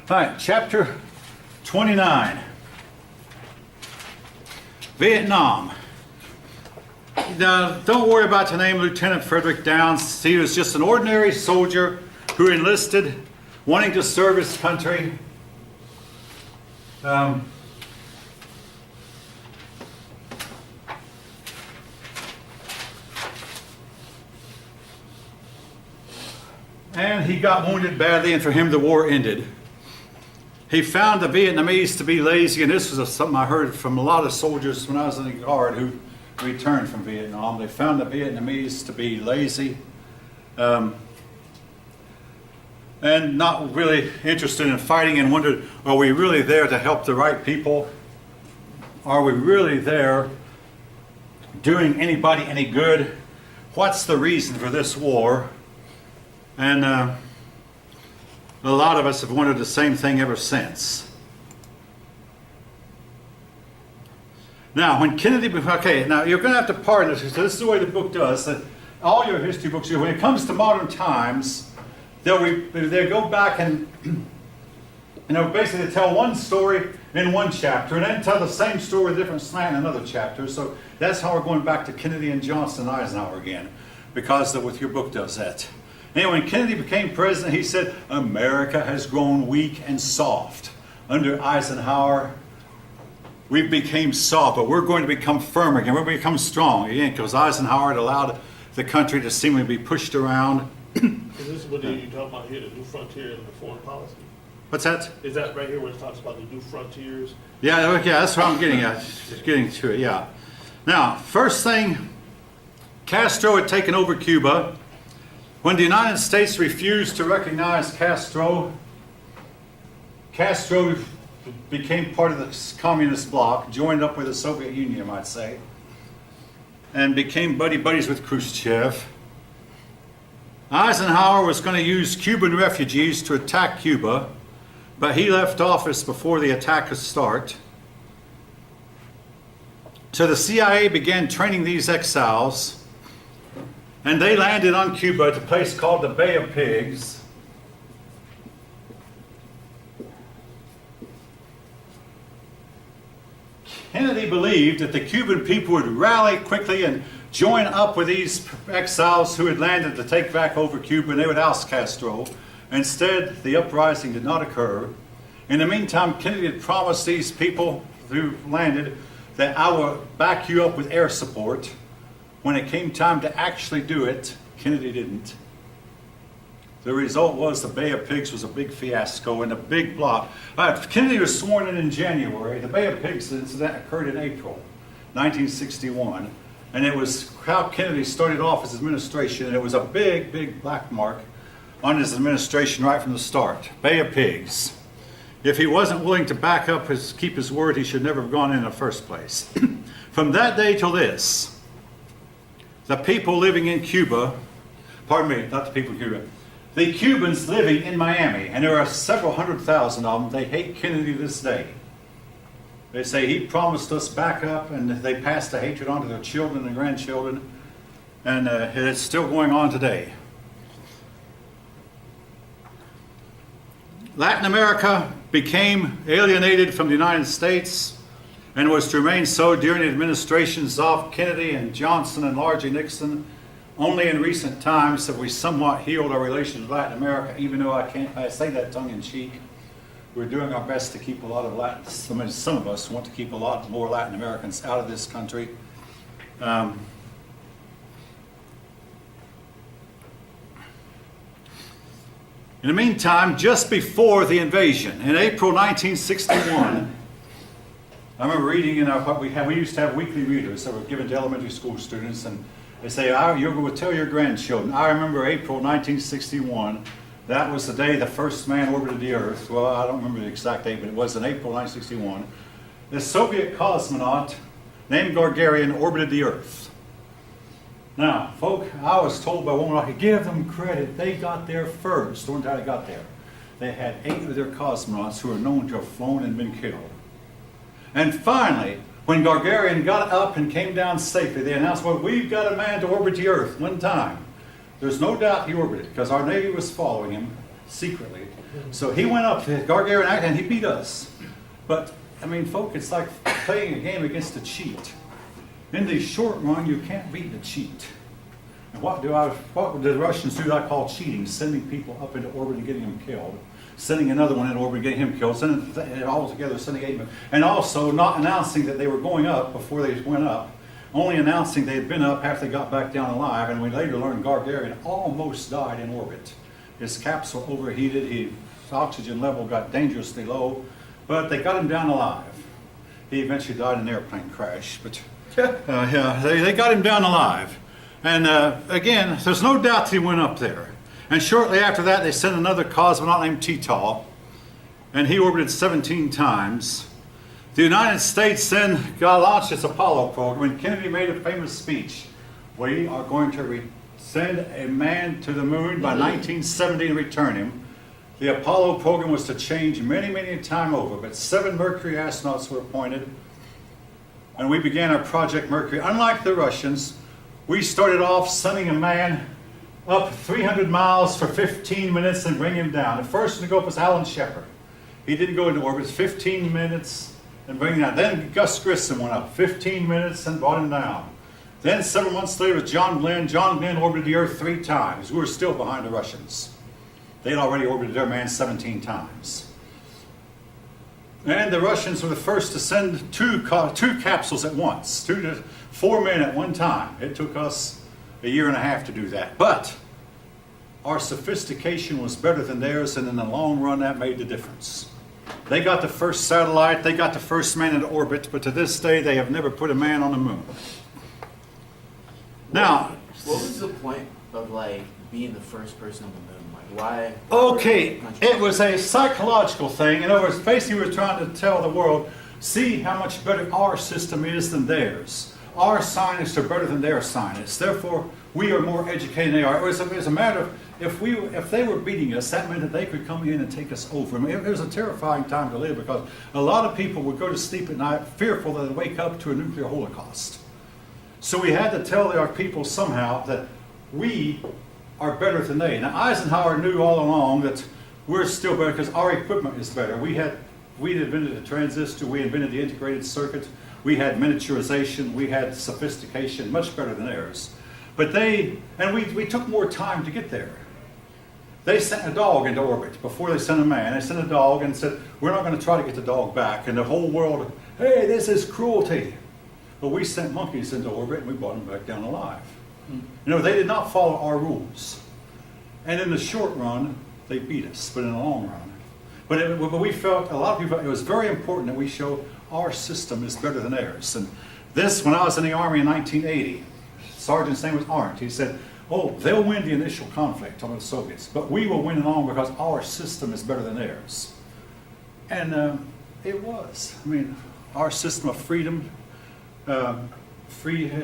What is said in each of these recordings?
All right, chapter 29. Vietnam. Now, don't worry about the name Lieutenant Frederick Downs. He was just an ordinary soldier who enlisted, wanting to serve his country. And he got wounded badly, and for him the war ended. He found the Vietnamese to be lazy, and this was something I heard from a lot of soldiers when I was in the Guard who returned from Vietnam. They found the Vietnamese to be lazy and not really interested in fighting, and wondered, are we really there to help the right people? Are we really there doing anybody any good? What's the reason for this war? And a lot of us have wondered the same thing ever since. Now, when Kennedy, okay, now you're going to have to pardon us, so this is the way the book does, that all your history books, when it comes to modern times, they'll go back and, basically tell one story in one chapter, and then tell the same story with a different slant in another chapter. So that's how we're going back to Kennedy and Johnson and Eisenhower again, because with your book does that. Anyway, when Kennedy became president, he said, America has grown weak and soft. Under Eisenhower, we became soft, but we're going to become firm again. We're going to become strong again, because Eisenhower had allowed the country to seemingly be pushed around. Is this what you talk about here, the new frontier and the foreign policy? What's that? Is that right here where it talks about the new frontiers? Yeah, okay, that's what I'm getting at. Just getting to it, yeah. Now, first thing, Castro had taken over Cuba. When the United States refused to recognize Castro, Castro became part of the communist bloc, joined up with the Soviet Union, you might say, and became buddies with Khrushchev. Eisenhower was going to use Cuban refugees to attack Cuba, but he left office before the attack could start. So the CIA began training these exiles, and they landed on Cuba at a place called the Bay of Pigs. Kennedy believed that the Cuban people would rally quickly and join up with these exiles who had landed to take back over Cuba, and they would oust Castro. Instead, the uprising did not occur. In the meantime, Kennedy had promised these people who landed that I will back you up with air support. When it came time to actually do it, Kennedy didn't. The result was the Bay of Pigs was a big fiasco and a big block. Kennedy was sworn in January. The Bay of Pigs incident occurred in April 1961. And it was how Kennedy started off his administration, and it was a big, big black mark on his administration right from the start. Bay of Pigs. If he wasn't willing to back up, keep his word, he should never have gone in the first place. From that day till this, the people living in Cuba, pardon me, not the people in Cuba, the Cubans living in Miami, and there are several 100,000 of them, they hate Kennedy to this day. They say he promised us backup, and they passed the hatred on to their children and grandchildren, and it's still going on today. Latin America became alienated from the United States and was to remain so during the administrations of Kennedy and Johnson and largely Nixon. Only in recent times have we somewhat healed our relations with Latin America, even though I say that tongue in cheek. We're doing our best to keep a lot of some of us want to keep a lot more Latin Americans out of this country. In the meantime, just before the invasion, in April 1961, I remember reading in we used to have weekly readers that were given to elementary school students, and they say, you will tell your grandchildren. I remember April 1961. That was the day the first man orbited the Earth. Well, I don't remember the exact date, but it was in April 1961. The Soviet cosmonaut named Gagarin orbited the Earth. Now, folk, I was told by one, I could give them credit. They got there first. The one time they got there, they had 8 of their cosmonauts who were known to have flown and been killed. And finally, when Gagarin got up and came down safely, they announced, well, we've got a man to orbit the Earth one time. There's no doubt he orbited, because our Navy was following him. secretly. So he went up to Gargarian and he beat us. But, I mean, folk, it's like playing a game against a cheat. In the short run, you can't beat the cheat. And what do the Russians do that I call cheating? Sending people up into orbit and getting them killed. Sending another one into orbit and getting him killed. Sending it all together, sending 8 men. And also not announcing that they were going up before they went up. Only announcing they had been up after they got back down alive. And we later learned Gargarian almost died in orbit. His caps were overheated. His oxygen level got dangerously low. But they got him down alive. He eventually died in an airplane crash. But yeah, they got him down alive. And again, there's no doubt that he went up there. And shortly after that, they sent another cosmonaut named Titov, and he orbited 17 times. The United States then launched its Apollo program, and Kennedy made a famous speech. We are going to send a man to the moon by 1970 and return him. The Apollo program was to change many, many times over, but 7 Mercury astronauts were appointed, and we began our Project Mercury. Unlike the Russians, we started off sending a man up 300 miles for 15 minutes and bring him down. The first to go up was Alan Shepard. He didn't go into orbit, 15 minutes and bring him down. Then Gus Grissom went up 15 minutes and brought him down. Then several months later was John Glenn. John Glenn orbited the Earth 3 times. We were still behind the Russians. They had already orbited their man 17 times. And the Russians were the first to send two capsules at once, 2 to 4 men at one time. It took us a year and a half to do that. But our sophistication was better than theirs, and in the long run, that made the difference. They got the first satellite, they got the first man into orbit, but to this day, they have never put a man on the moon. Now, what was the point of like being the first person on the moon? Like, why? Okay, it was a psychological thing. In other words, basically, we were trying to tell the world, see how much better our system is than theirs. Our scientists are better than their scientists. Therefore, we are more educated than they are. It was a matter of if they were beating us, that meant that they could come in and take us over. I mean, it was a terrifying time to live because a lot of people would go to sleep at night fearful that they'd wake up to a nuclear holocaust. So we had to tell our people somehow that we are better than they. Now Eisenhower knew all along that we're still better because our equipment is better. We had invented the transistor, we invented the integrated circuit, we had miniaturization, we had sophistication, much better than theirs. But we took more time to get there. They sent a dog into orbit before they sent a man. They sent a dog and said, we're not going to try to get the dog back. And the whole world, hey, this is cruelty. But we sent monkeys into orbit and we brought them back down alive. You know, they did not follow our rules. And in the short run, they beat us, but in the long run. But we felt, a lot of people, it was very important that we show our system is better than theirs. And this, when I was in the Army in 1980, Sergeant's name was Arndt. He said, oh, they'll win the initial conflict on the Soviets, but we will win along because our system is better than theirs. And it was. I mean, our system of freedom, freedom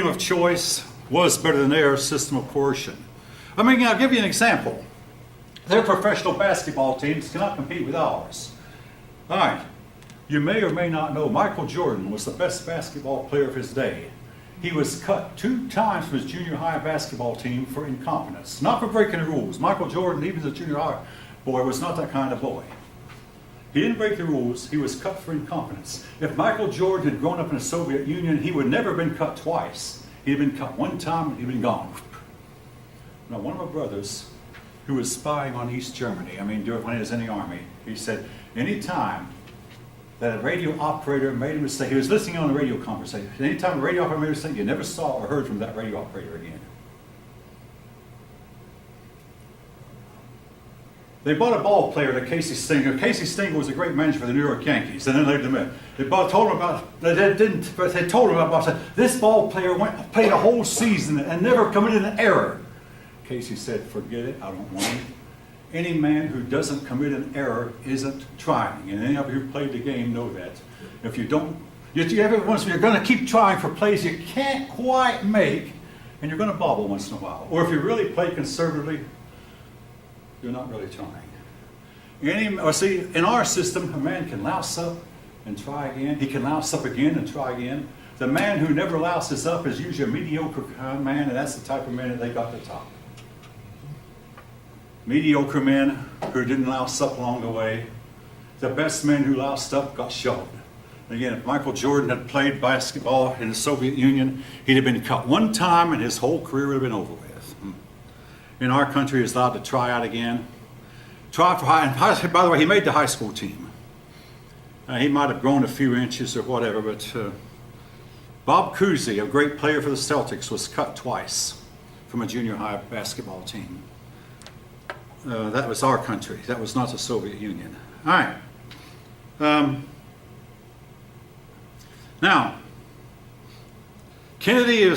of choice was better than their system of coercion. I mean, I'll give you an example. Their professional basketball teams cannot compete with ours. All right, you may or may not know Michael Jordan was the best basketball player of his day. He was cut 2 times from his junior high basketball team for incompetence, not for breaking the rules. Michael Jordan, even as a junior high boy, was not that kind of boy. He didn't break the rules, he was cut for incompetence. If Michael Jordan had grown up in the Soviet Union, he would never have been cut twice. He'd been cut 1 time and he'd been gone. Now, one of my brothers, who was spying on East Germany, when he was in the Army, he said, any time that a radio operator made a mistake, he was listening on a radio conversation, any time a radio operator made a mistake, you never saw or heard from that radio operator again. They bought a ball player to Casey Stengel. Casey Stengel was a great manager for the New York Yankees, and then later the Mets. They told him about this ball player played a whole season and never committed an error. Casey said, forget it, I don't want him. Any man who doesn't commit an error isn't trying. And any of you who played the game know that. If you don't, you're going to keep trying for plays you can't quite make, and you're going to bobble once in a while. Or if you really play conservatively, you're not really trying. In our system, a man can louse up and try again. He can louse up again and try again. The man who never louses up is usually a mediocre kind of man, and that's the type of man that they got at the top. mediocre men who didn't louse up along the way. The best men who loused up got shot. Again, if Michael Jordan had played basketball in the Soviet Union, he'd have been cut one time and his whole career would have been over with. In our country, he's allowed to try out again. Try for high, and by the way, he made the high school team. He might have grown a few inches or whatever, but Bob Cousy, a great player for the Celtics, was cut twice from a junior high basketball team. That was our country. That was not the Soviet Union. All right. Now, Kennedy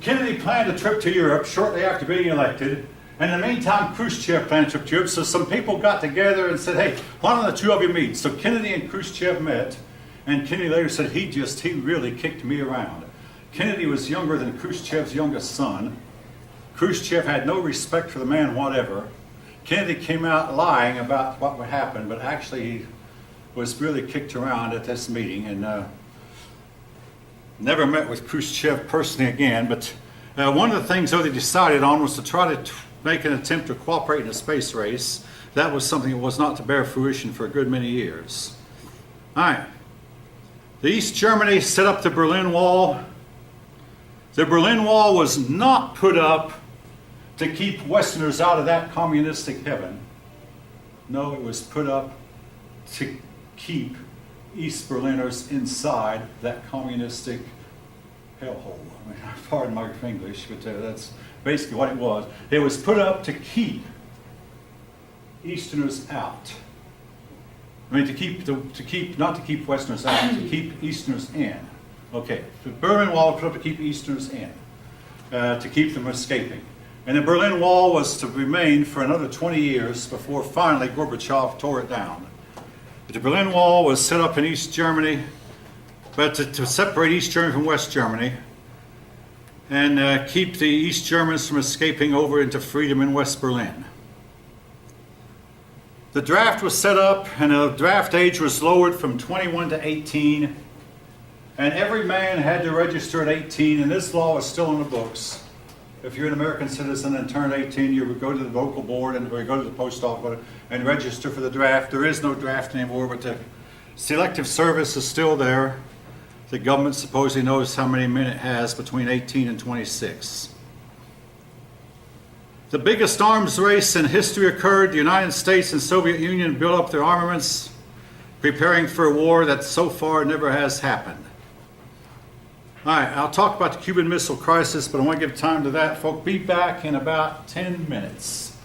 Kennedy planned a trip to Europe shortly after being elected. And in the meantime, Khrushchev planned a trip to Europe. So some people got together and said, hey, why don't the two of you meet? So Kennedy and Khrushchev met. And Kennedy later said, he really kicked me around. Kennedy was younger than Khrushchev's youngest son. Khrushchev had no respect for the man whatever. Kennedy came out lying about what would happen, but actually he was really kicked around at this meeting and never met with Khrushchev personally again. But one of the things though they decided on was to try to make an attempt to cooperate in a space race. That was something that was not to bear fruition for a good many years. All right. The East Germany set up the Berlin Wall. The Berlin Wall was not put up to keep Westerners out of that communistic heaven. No, it was put up to keep East Berliners inside that communistic hellhole. I mean, pardon my English, but that's basically what it was. It was put up to keep Easterners out. I mean, not to keep Westerners out, to keep Easterners in. Okay, the Berlin Wall was put up to keep Easterners in, to keep them escaping. And the Berlin Wall was to remain for another 20 years before finally Gorbachev tore it down. But the Berlin Wall was set up in East Germany, but to separate East Germany from West Germany, and keep the East Germans from escaping over into freedom in West Berlin. The draft was set up, and the draft age was lowered from 21 to 18, and every man had to register at 18, and this law is still in the books. If you're an American citizen and turned 18, you would go to the local board and go to the post office and register for the draft. There is no draft anymore, but the selective service is still there. The government supposedly knows how many men it has between 18 and 26. The biggest arms race in history occurred. The United States and Soviet Union built up their armaments, preparing for a war that so far never has happened. All right, I'll talk about the Cuban Missile Crisis, but I want to give time to that. Folks, be back in about 10 minutes.